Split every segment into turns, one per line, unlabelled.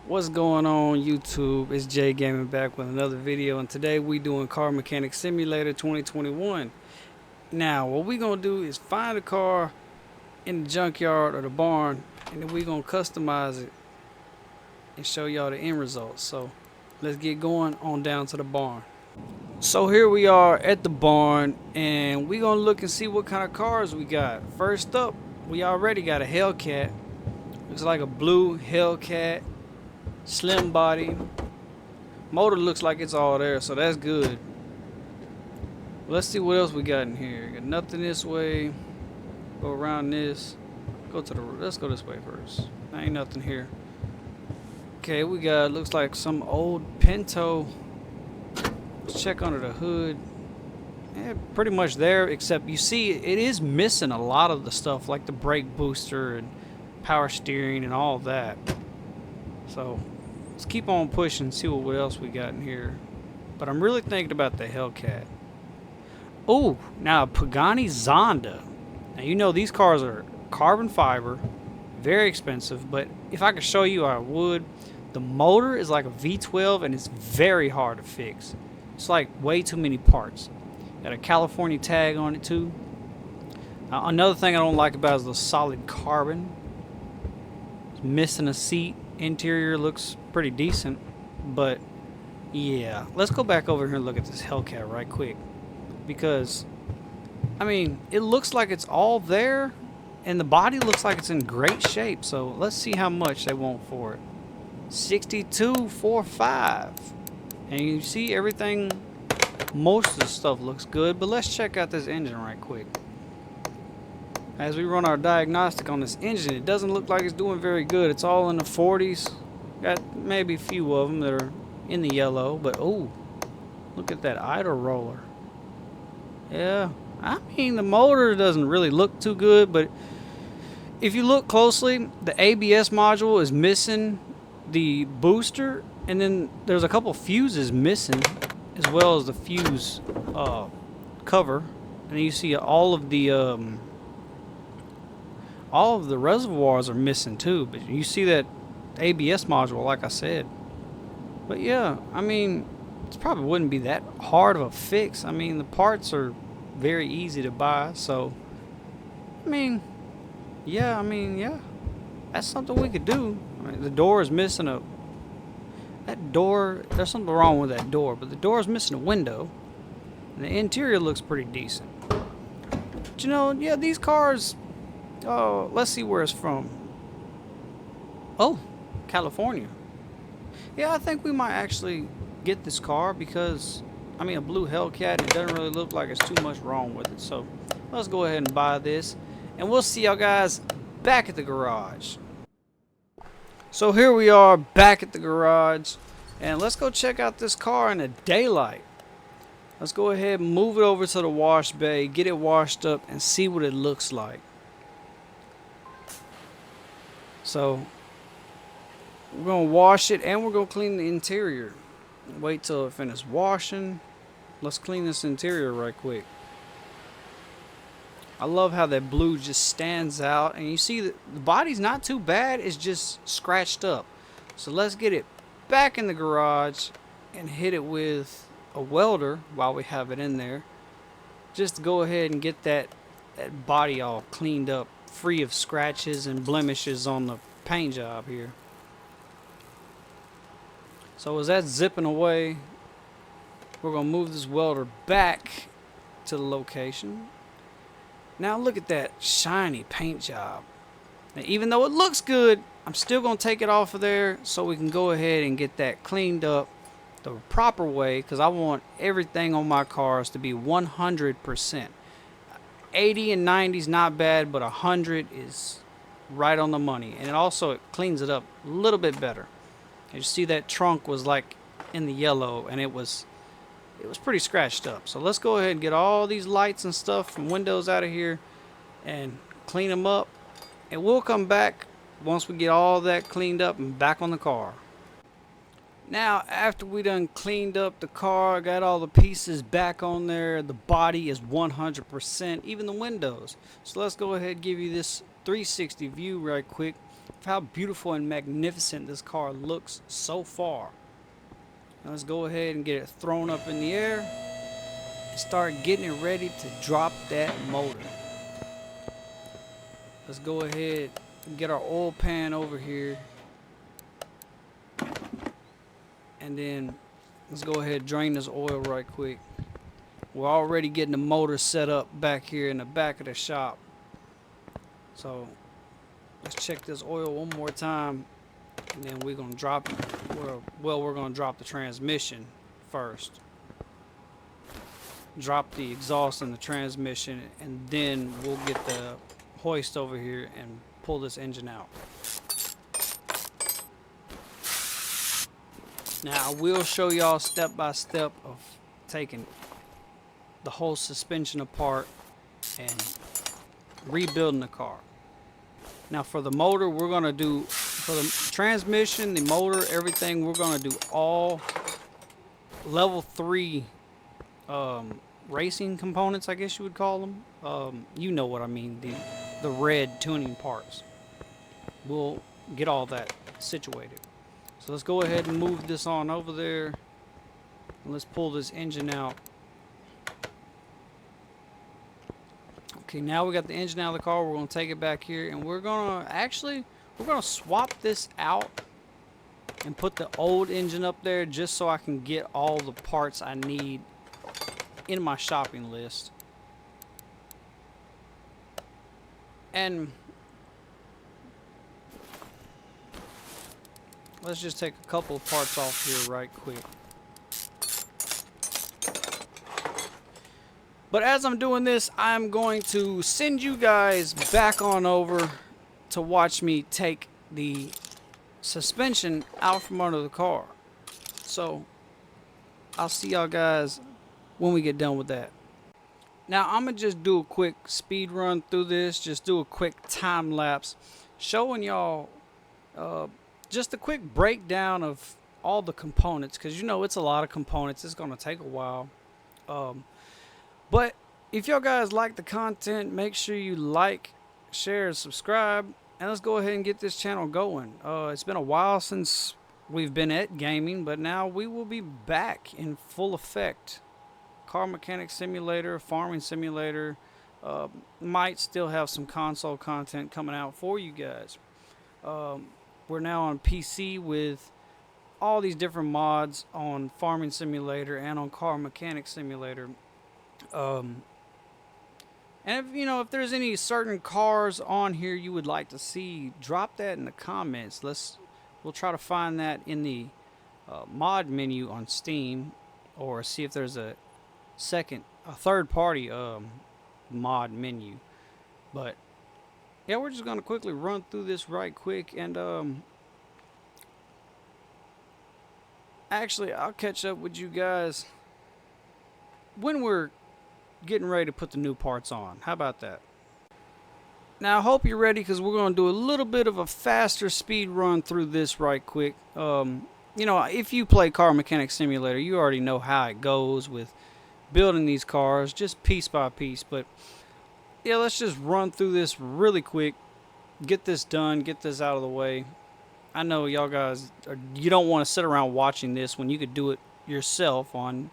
What's going on YouTube? It's Jay Gaming back with another video, and today we doing Car Mechanic Simulator 2021. Now what we gonna do is find a car in the junkyard or the barn, and then we gonna customize it and show y'all the end results. So let's get going on down to the barn. So here we are at the barn, and we gonna look and see what kind of cars we got. First up, we already got a Hellcat. Looks like a blue Hellcat. Slim body. Motor looks like it's all there, so that's good. Let's see what else we got in here. Got nothing this way. Go around this. Let's go this way first. There ain't nothing here. Okay, we got, looks like some old Pinto. Let's check under the hood. Yeah, pretty much there, except you see it is missing a lot of the stuff like the brake booster and power steering and all that. So let's keep on pushing and see what else we got in here. But I'm really thinking about the Hellcat. Oh, now Pagani Zonda. Now you know these cars are carbon fiber, very expensive, but if I could show you I would. The motor is like a V12 and it's very hard to fix. It's like way too many parts. Got a California tag on it too. Now, another thing I don't like about it is the solid carbon. It's missing a seat. Interior looks pretty decent, but yeah, let's go back over here and look at this Hellcat right quick, because I mean it looks like it's all there and the body looks like it's in great shape. So let's see how much they want for it. 6245, and you see everything, most of the stuff looks good, but let's check out this engine right quick. As we run our diagnostic on this engine, it doesn't look like it's doing very good. It's all in the 40s. Got maybe a few of them that are in the yellow, but oh, look at that idle roller. Yeah, I mean the motor doesn't really look too good, but if you look closely, the ABS module is missing the booster, and then there's a couple fuses missing, as well as the fuse cover, and then you see all of the reservoirs are missing too, but you see that ABS module, like I said. But yeah, I mean, it probably wouldn't be that hard of a fix. I mean, the parts are very easy to buy, so yeah, that's something we could do. I mean, the door is missing that door, there's something wrong with that door, but the door is missing a window, and the interior looks pretty decent. But you know, yeah, these cars, oh, let's see where it's from. Oh, California. Yeah, I think we might actually get this car because, I mean, a blue Hellcat, it doesn't really look like it's too much wrong with it. So let's go ahead and buy this, and we'll see y'all guys back at the garage. So here we are back at the garage, and let's go check out this car in the daylight. Let's go ahead and move it over to the wash bay, get it washed up, and see what it looks like. So we're gonna wash it and we're gonna clean the interior. Wait till it finishes washing. Let's clean this interior right quick. I love how that blue just stands out, and you see that the body's not too bad, it's just scratched up. So let's get it back in the garage and hit it with a welder while we have it in there, just to go ahead and get that body all cleaned up, free of scratches and blemishes on the paint job here. So as that's zipping away, we're gonna move this welder back to the location. Now look at that shiny paint job. Now, even though it looks good, I'm still gonna take it off of there so we can go ahead and get that cleaned up the proper way, because I want everything on my cars to be 100%. 80 and 90 is not bad, but 100 is right on the money, and it cleans it up a little bit better. You see that trunk was like in the yellow, and it was pretty scratched up. So let's go ahead and get all these lights and stuff from windows out of here and clean them up, and we'll come back once we get all that cleaned up and back on the car. Now after we done cleaned up the car, got all the pieces back on there, the body is 100%, even the windows. So let's go ahead and give you this 360 view right quick of how beautiful and magnificent this car looks so far. Now let's go ahead and get it thrown up in the air and start getting it ready to drop that motor. Let's go ahead and get our oil pan over here, and then let's go ahead and drain this oil right quick. We're already getting the motor set up back here in the back of the shop. So let's check this oil one more time, and then we're gonna drop we're gonna drop the transmission first. Drop the exhaust and the transmission, and then we'll get the hoist over here and pull this engine out. Now I will show y'all step by step of taking the whole suspension apart and rebuilding the car. Now for the motor, we're gonna do, for the transmission, the motor, everything, we're gonna do all level 3 racing components, I guess you would call them. You know what I mean, the red tuning parts. We'll get all that situated. So let's go ahead and move this on over there, and let's pull this engine out. Okay, now we got the engine out of the car. We're going to take it back here, and we're going to swap this out and put the old engine up there just so I can get all the parts I need in my shopping list. And let's just take a couple of parts off here right quick. But as I'm doing this, I'm going to send you guys back on over to watch me take the suspension out from under the car. So I'll see y'all guys when we get done with that. Now I'm gonna just do a quick speed run through this, just do a quick time lapse showing y'all just a quick breakdown of all the components, because you know it's a lot of components. It's gonna take a while. But if y'all guys like the content, make sure you like, share, and subscribe, and let's go ahead and get this channel going. It's been a while since we've been at gaming, but now we will be back in full effect. Car mechanic simulator, farming simulator, might still have some console content coming out for you guys. We're now on PC with all these different mods on farming simulator and on car mechanic simulator. And if there's any certain cars on here you would like to see, drop that in the comments. We'll try to find that in the mod menu on Steam, or see if there's a third party mod menu. But yeah, we're just gonna quickly run through this right quick, and actually I'll catch up with you guys when we're getting ready to put the new parts on. How about that? Now I hope you're ready, because we're going to do a little bit of a faster speed run through this right quick. If you play Car Mechanic Simulator, you already know how it goes with building these cars, just piece by piece. But yeah, let's just run through this really quick, get this done, get this out of the way. I know y'all guys, you don't want to sit around watching this when you could do it yourself on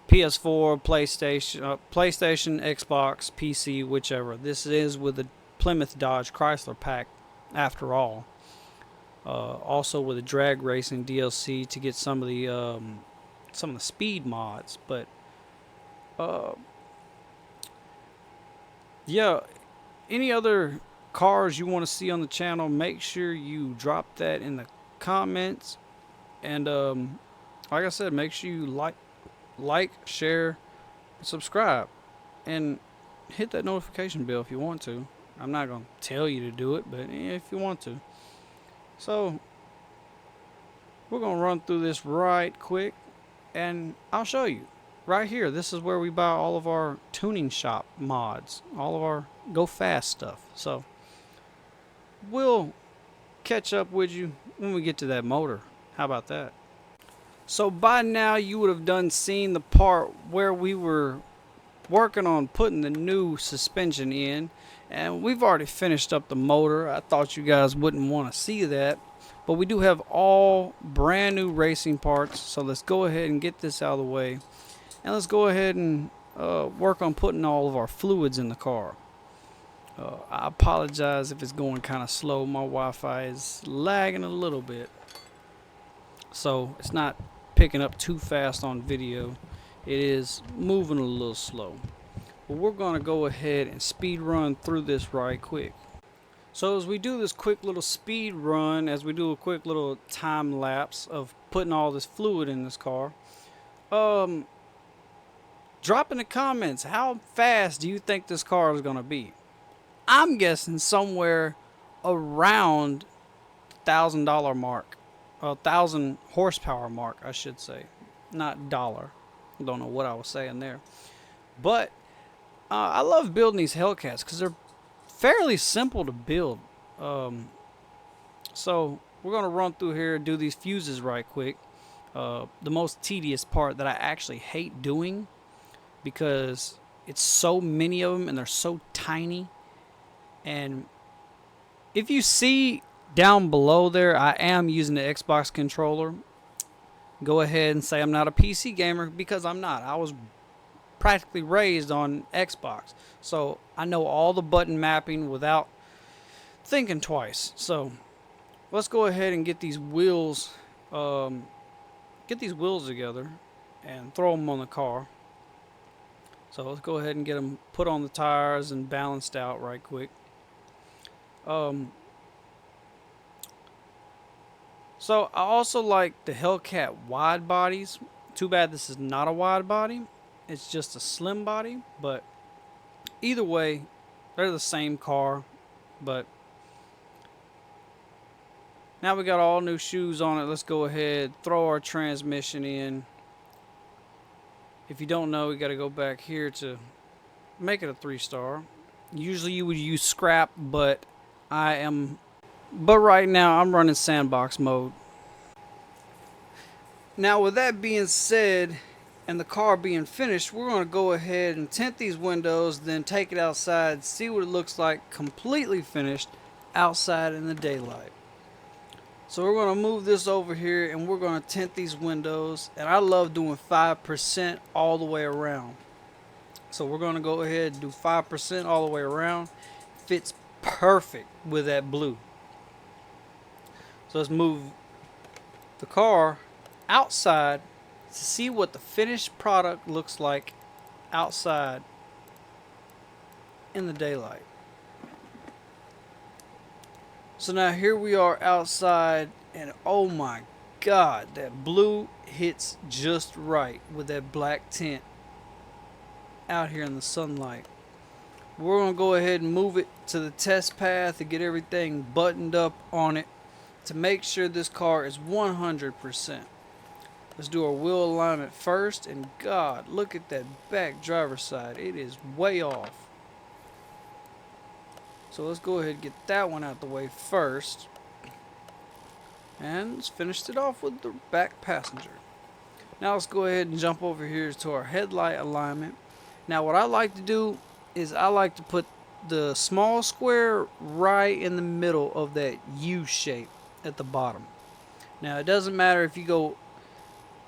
PS4, PlayStation, Xbox, PC, whichever. This is with the Plymouth Dodge Chrysler pack, after all. Also with a drag racing DLC to get some of the speed mods. But yeah, any other cars you want to see on the channel, make sure you drop that in the comments. And like I said, make sure you like, share, subscribe, and hit that notification bell if you want to. I'm not going to tell you to do it, but if you want to. So we're going to run through this right quick, and I'll show you right here. This is where we buy all of our tuning shop mods, all of our go fast stuff. So we'll catch up with you when we get to that motor. How about that? So by now you would have done seen the part where we were working on putting the new suspension in, And we've already finished up the motor. I thought you guys wouldn't want to see that, but we do have all brand new racing parts. So let's go ahead and get this out of the way, and let's go ahead and work on putting all of our fluids in the car. I apologize if it's going kind of slow. My Wi-Fi is lagging a little bit, so it's not picking up too fast on video. It is moving a little slow. But we're going to go ahead and speed run through this right quick. So as we do this quick little speed run, as we do a quick little time lapse of putting all this fluid in this car, drop in the comments, how fast do you think this car is going to be? I'm guessing somewhere around $1,000 mark, 1,000 horsepower mark, I should say, not dollar. Don't know what I was saying there, but I love building these Hellcats because they're fairly simple to build. So we're gonna run through here and do these fuses right quick. The most tedious part that I actually hate doing, because it's so many of them and they're so tiny. And if you see down below there, I am using the Xbox controller. Go ahead and say I'm not a PC gamer, because I'm not. I was practically raised on Xbox, so I know all the button mapping without thinking twice. So let's go ahead and get these wheels together and throw them on the car. So let's go ahead and get them put on the tires and balanced out right quick. So I also like the Hellcat wide bodies. Too bad this is not a wide body. It's just a slim body, but either way, they're the same car. But now we got all new shoes on it. Let's go ahead, throw our transmission in. If you don't know, we got to go back here to make it a 3-star. Usually you would use scrap, but right now I'm running sandbox mode. Now with that being said, and the car being finished, we're going to go ahead and tint these windows, then take it outside, see what it looks like completely finished outside in the daylight. So we're going to move this over here and we're going to tint these windows, and I love doing 5% all the way around. So we're going to go ahead and do 5% all the way around. Fits perfect with that blue. So let's move the car outside to see what the finished product looks like outside in the daylight. So now here we are outside, and oh my god, that blue hits just right with that black tint out here in the sunlight. We're going to go ahead and move it to the test path to get everything buttoned up on it to make sure this car is 100%. Let's do our wheel alignment first, and god, look at that back driver's side. It is way off. So let's go ahead and get that one out the way first. And let's finish it off with the back passenger. Now let's go ahead and jump over here to our headlight alignment. Now what I like to do is I like to put the small square right in the middle of that U shape at the bottom. Now it doesn't matter if you go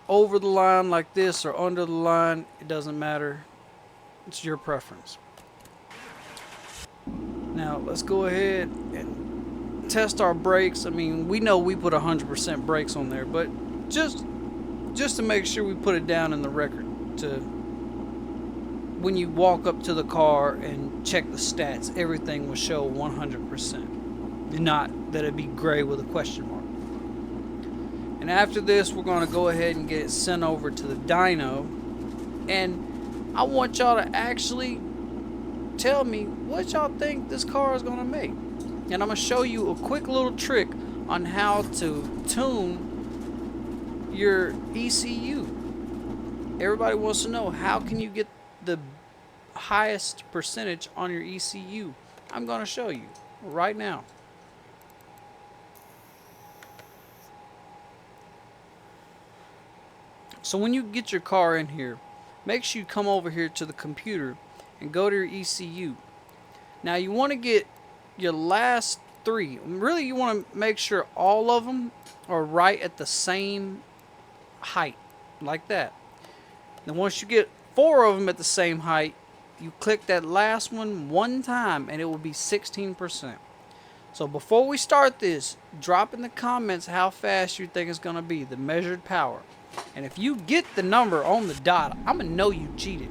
over the line like this or under the line, it doesn't matter. It's your preference. Now let's go ahead and test our brakes. I mean, we know we put 100% brakes on there, but just to make sure we put it down in the record, to when you walk up to the car and check the stats, everything will show 100%. Not that it'd be gray with a question mark. And after this, we're going to go ahead and get it sent over to the dyno. And I want y'all to actually tell me what y'all think this car is going to make. And I'm going to show you a quick little trick on how to tune your ECU. Everybody wants to know, how can you get the highest percentage on your ECU? I'm going to show you right now. So when you get your car in here, make sure you come over here to the computer and go to your ECU. Now you want to get your last three. Really, you want to make sure all of them are right at the same height, like that. Then once you get 4 of them at the same height, you click that last one time and it will be 16%. So before we start this, drop in the comments how fast you think it's going to be, the measured power. And if you get the number on the dot, I'm going to know you cheated.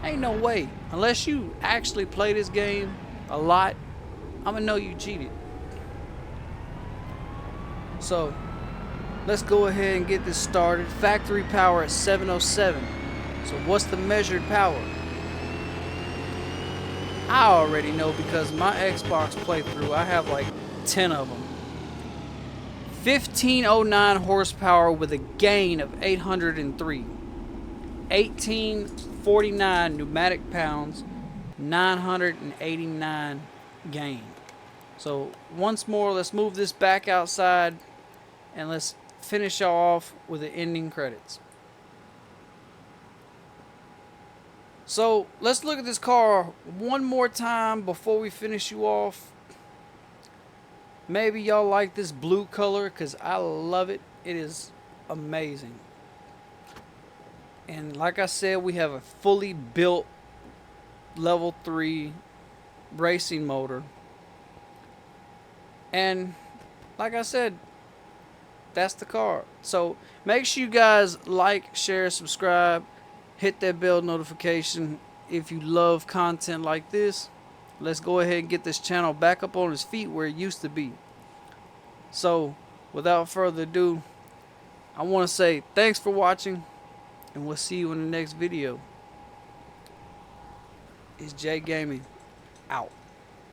Ain't no way. Unless you actually play this game a lot, I'm going to know you cheated. So let's go ahead and get this started. Factory power at 707. So what's the measured power? I already know because my Xbox playthrough, I have like 10 of them. 1509 horsepower with a gain of 803. 1849 pneumatic pounds, 989 gain. So once more, let's move this back outside and let's finish y'all off with the ending credits. So let's look at this car one more time before we finish you off. Maybe y'all like this blue color because I love it. It is amazing. And like I said, we have a fully built level 3 racing motor. And like I said, that's the car. So make sure you guys like, share, subscribe, hit that bell notification if you love content like this. Let's go ahead and get this channel back up on its feet where it used to be. So without further ado, I want to say thanks for watching, and we'll see you in the next video. It's J Gaming out.